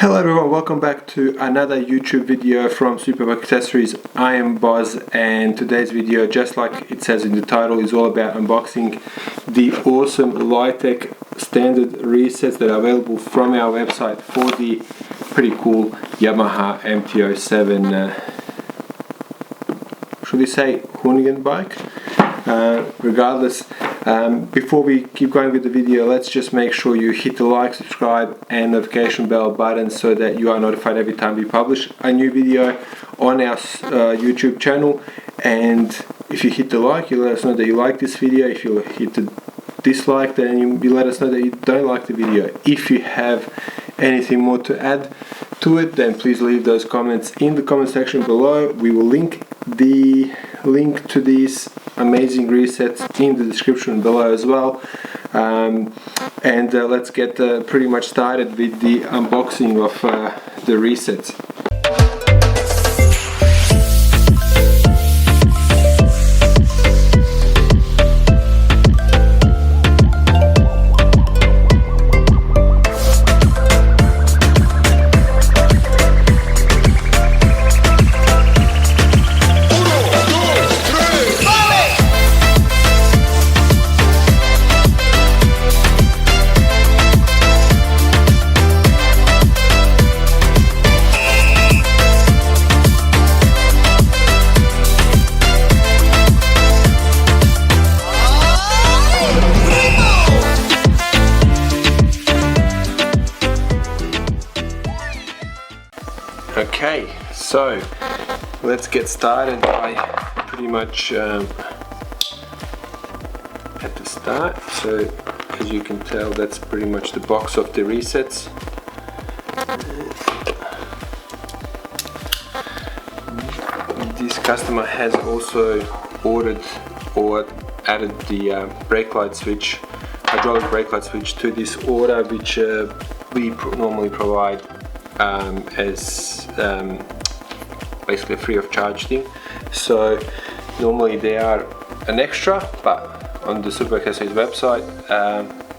Hello everyone, welcome back to another YouTube video from Superb Accessories. I am Boz, and today's video, just like it says in the title, is all about unboxing the awesome LighTech standard resets that are available from our website for the pretty cool Yamaha MT07 should we say Hoonigan bike? Regardless, before we keep going with the video, let's just make sure you hit the like, subscribe and notification bell button so that you are notified every time we publish a new video on our YouTube channel. And if you hit the like, you let us know that you like this video. If you hit the dislike, then you let us know that you don't like the video. If you have anything more to add to it, then please leave those comments in the comment section below. We will link to these amazing resets in the description below as well. Let's get pretty much started with the unboxing of the resets. Okay, so let's get started by pretty much at the start. So as you can tell, that's pretty much the box of the resets. This customer has also ordered or added the brake light switch, hydraulic brake light switch to this order, which we normally provide as basically a free of charge thing. So normally they are an extra, but on the Superb Accessories website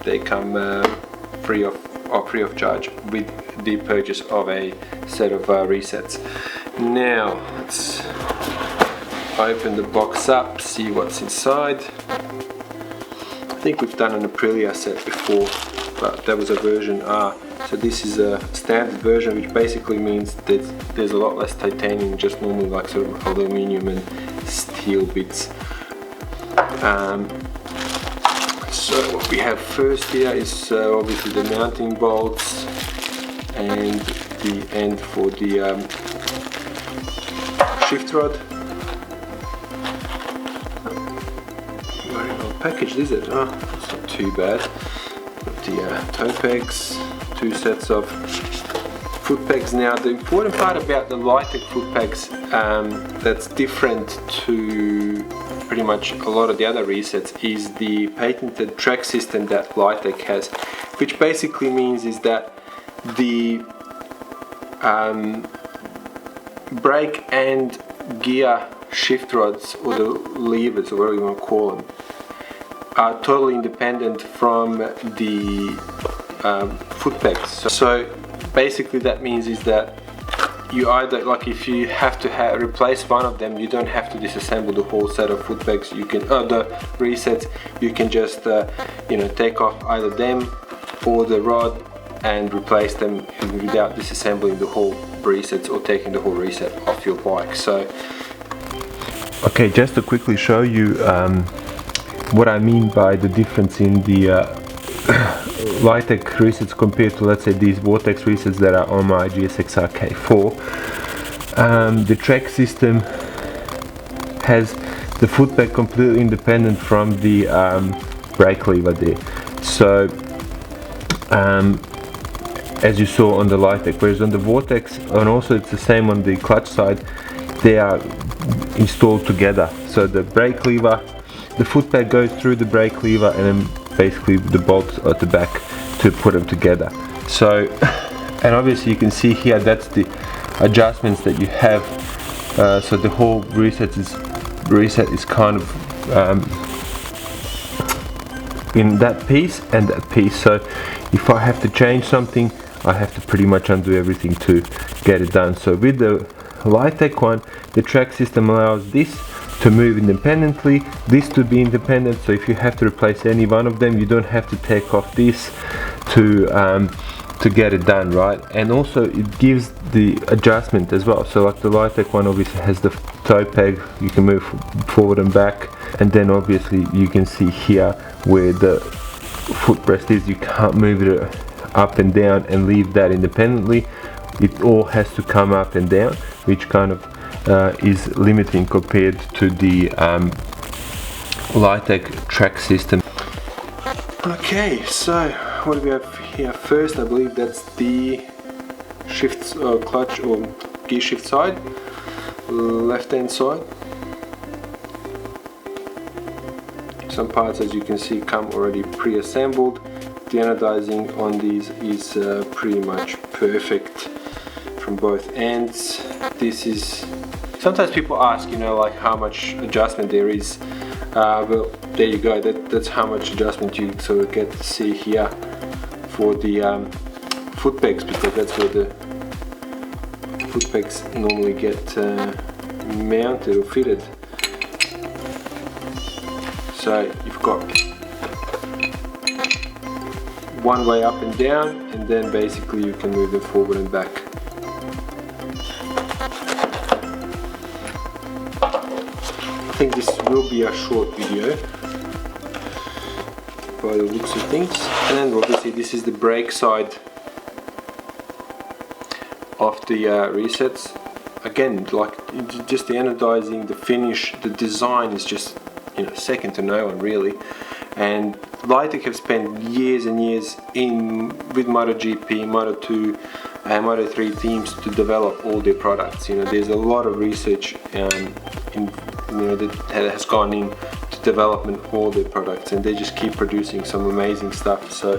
they come free of charge with the purchase of a set of resets. Now let's open the box up, see what's inside. I think we've done an Aprilia set before, but that was a version R. So this is a standard version, which basically means that there's a lot less titanium, just normally like sort of aluminium and steel bits. So what we have first here is obviously the mounting bolts and the end for the shift rod. Very well packaged, is it? Oh, it's not too bad. Got the toe pegs. Two sets of foot pegs. Now the important part about the LighTech foot pegs that's different to pretty much a lot of the other resets is the patented track system that LighTech has, which basically means is that the brake and gear shift rods, or the levers, or whatever you want to call them, are totally independent from the foot pegs. So basically that means is that you either, like if you have to replace one of them, you don't have to disassemble the whole set of foot pegs. You can the resets, you can just take off either them or the rod and replace them without disassembling the whole resets or taking the whole reset off your bike. So okay, just to quickly show you what I mean by the difference in the LighTech resets compared to, let's say, these Vortex resets that are on my GSX-R K4. The track system has the foot peg completely independent from the brake lever there. So as you saw on the LighTech, whereas on the Vortex, and also it's the same on the clutch side, they are installed together. So the brake lever, the foot peg goes through the brake lever, and then basically the bolts at the back to put them together. So, and obviously you can see here that's the adjustments that you have. So the whole reset is kind of in that piece and that piece. So if I have to change something, I have to pretty much undo everything to get it done. So with the LighTech one, the track system allows this to move independently, this to be independent, so if you have to replace any one of them, you don't have to take off this to get it done, right? And also it gives the adjustment as well. So like the LighTech one obviously has the toe peg, you can move forward and back, and then obviously you can see here where the footrest is, you can't move it up and down and leave that independently. It all has to come up and down, which kind of is limiting compared to the LighTech track system. Okay, so what do we have here first? I believe that's the shift clutch or gear shift side, left hand side. Some parts, as you can see, come already pre-assembled. The anodizing on these is pretty much perfect from both ends. This is, sometimes people ask, you know, like how much adjustment there is. Well, there you go, that's how much adjustment you sort of get to see here for the foot pegs, because that's where the foot pegs normally get mounted or fitted. So you've got one way up and down, and then basically you can move them forward and back. I think this will be a short video by the looks of things. And obviously this is the brake side of the resets. Again, like just the anodizing, the finish, the design is just, you know, second to no one really. And LighTech have spent years and years with MotoGP, Moto2 and Moto3 teams to develop all their products. You know, there's a lot of research that has gone in to development of all their products, and they just keep producing some amazing stuff. So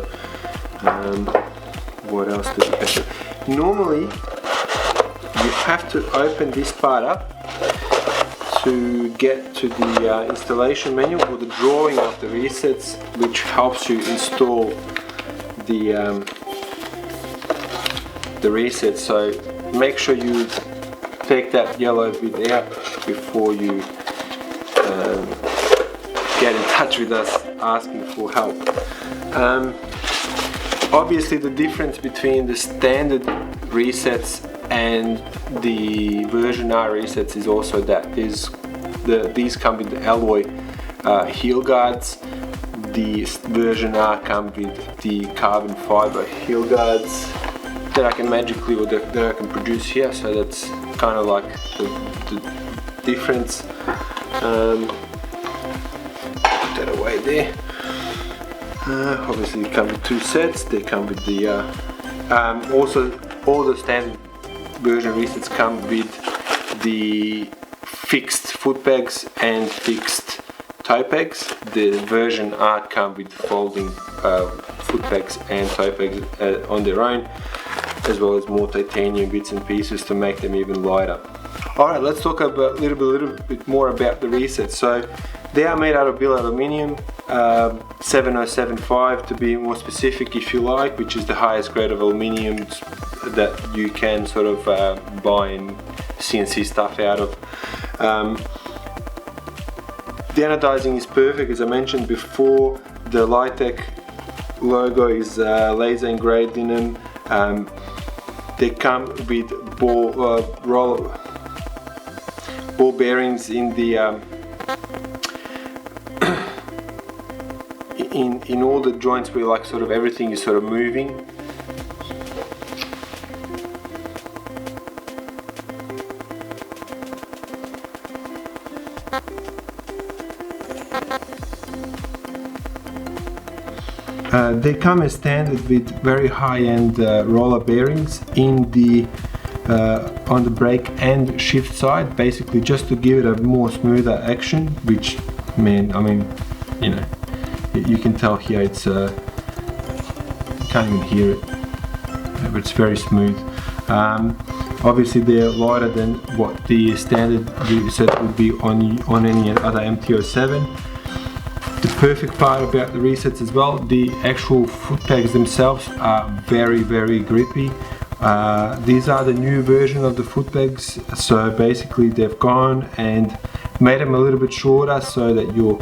what else do we have? Normally you have to open this part up to get to the installation menu or the drawing of the resets, which helps you install the resets. So make sure you take that yellow bit out before you get in touch with us asking for help. Obviously the difference between the standard resets and the version R resets is also that these come with the alloy heel guards. The version R come with the carbon fiber heel guards that I can magically, or that I can produce here. So that's kind of like the difference. Put that away there. Obviously they come with two sets. They come with the also all the standard version resets come with the fixed foot pegs and fixed toe pegs. The version R come with folding foot pegs and toe pegs on their own, as well as more titanium bits and pieces to make them even lighter. Alright, let's talk about a little bit more about the resets. So they are made out of billet aluminium, 7075 to be more specific if you like, which is the highest grade of aluminium that you can sort of buy and CNC stuff out of. The anodizing is perfect, as I mentioned before. The LighTech logo is laser engraved in them. They come with ball bearings in the in all the joints where like sort of everything is sort of moving. They come as standard with very high-end roller bearings in the on the brake and shift side, basically just to give it a more smoother action. Which, man, I mean, you know, you can tell here it's you can't even hear it, but it's very smooth. Obviously they're lighter than what the standard set would be on any other MT07. The perfect part about the resets as well, the actual foot pegs themselves are very grippy. These are the new version of the foot pegs, so basically they've gone and made them a little bit shorter so that your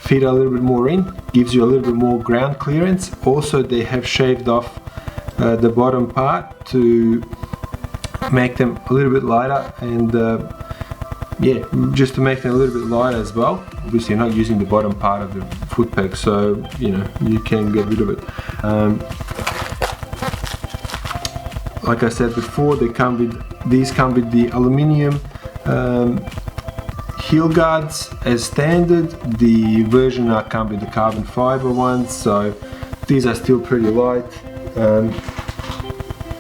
feet are a little bit more in, gives you a little bit more ground clearance. Also they have shaved off the bottom part to make them a little bit lighter, and yeah, just to make them a little bit lighter as well. Obviously you're not using the bottom part of the foot peg, so you know you can get rid of it. Like I said before, these come with the aluminium heel guards as standard. The version now come with the carbon fiber ones, so these are still pretty light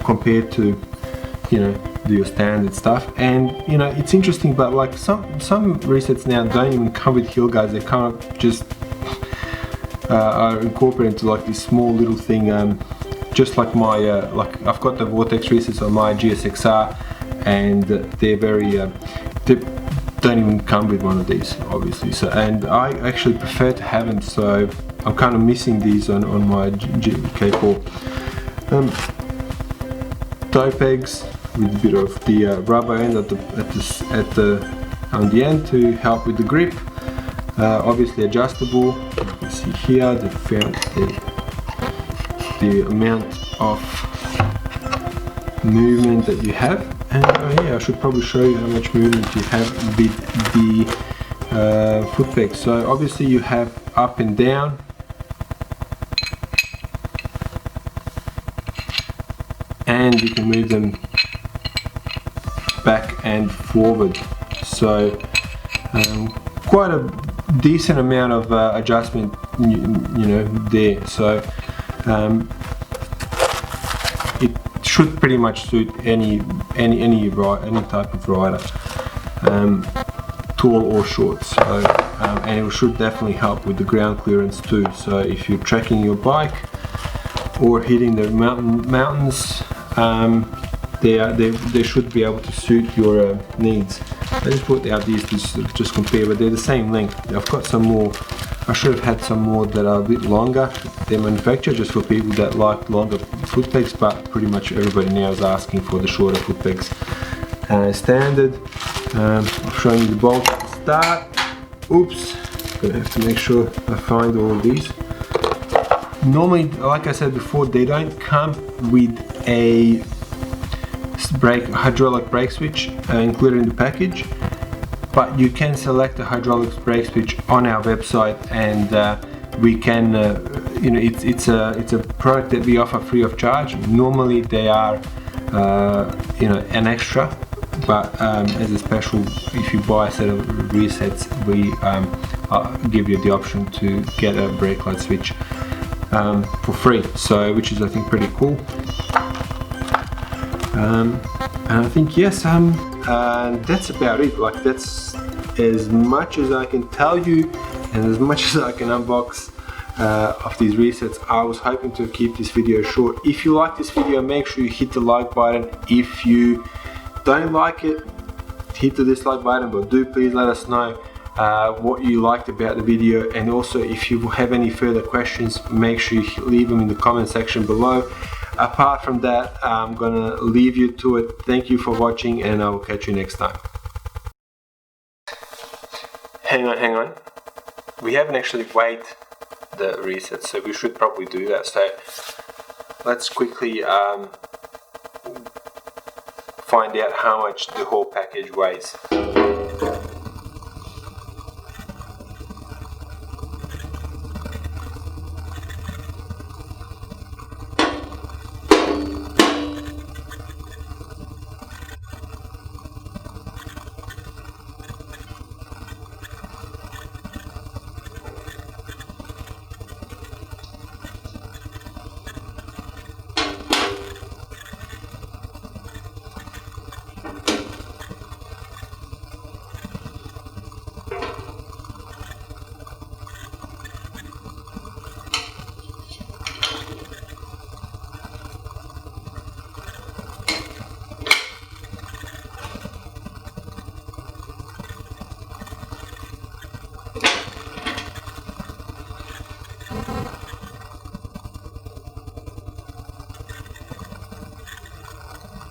compared to, you know, your standard stuff. And you know, it's interesting, but like some resets now don't even come with heel guards. They kind of just are incorporated into like this small little thing, just like my like I've got the LighTech Rearsets on my GSXR, and they're very they don't even come with one of these, obviously. So, and I actually prefer to have them, so I'm kind of missing these on my K4. Toe pegs with a bit of the rubber end on the end to help with the grip. Obviously adjustable. You can see here the amount of movement that you have, and yeah, I should probably show you how much movement you have with the foot pegs. So obviously you have up and down, and you can move them back and forward, so quite a decent amount of adjustment, you know, there. So it should pretty much suit any type of rider, tall or short. So and it should definitely help with the ground clearance too. So if you're tracking your bike or hitting the mountains, they should be able to suit your needs. I just brought out these to just compare, but they're the same length. I've got some more. I should have had some more that are a bit longer. They're manufactured just for people that like longer foot pegs, but pretty much everybody now is asking for the shorter foot pegs. Standard. I've shown you the bolt at the start. Oops, gonna have to make sure I find all of these. Normally, like I said before, they don't come with a hydraulic brake switch included in the package, but you can select the hydraulic brake switch on our website, and we can, you know, it's a product that we offer free of charge. Normally they are, you know, an extra, but as a special, if you buy a set of resets, we give you the option to get a brake light switch for free, so which is, I think, pretty cool. And I think, yes, that's about it. Like, that's as much as I can tell you and as much as I can unbox of these resets. I was hoping to keep this video short. If you like this video, make sure you hit the like button. If you don't like it, hit the dislike button, but do please let us know what you liked about the video, and also if you have any further questions, make sure you leave them in the comment section below. Apart from that, I'm gonna leave you to it. Thank you for watching, and I will catch you next time. Hang on. We haven't actually weighed the reset, so we should probably do that. So let's quickly find out how much the whole package weighs.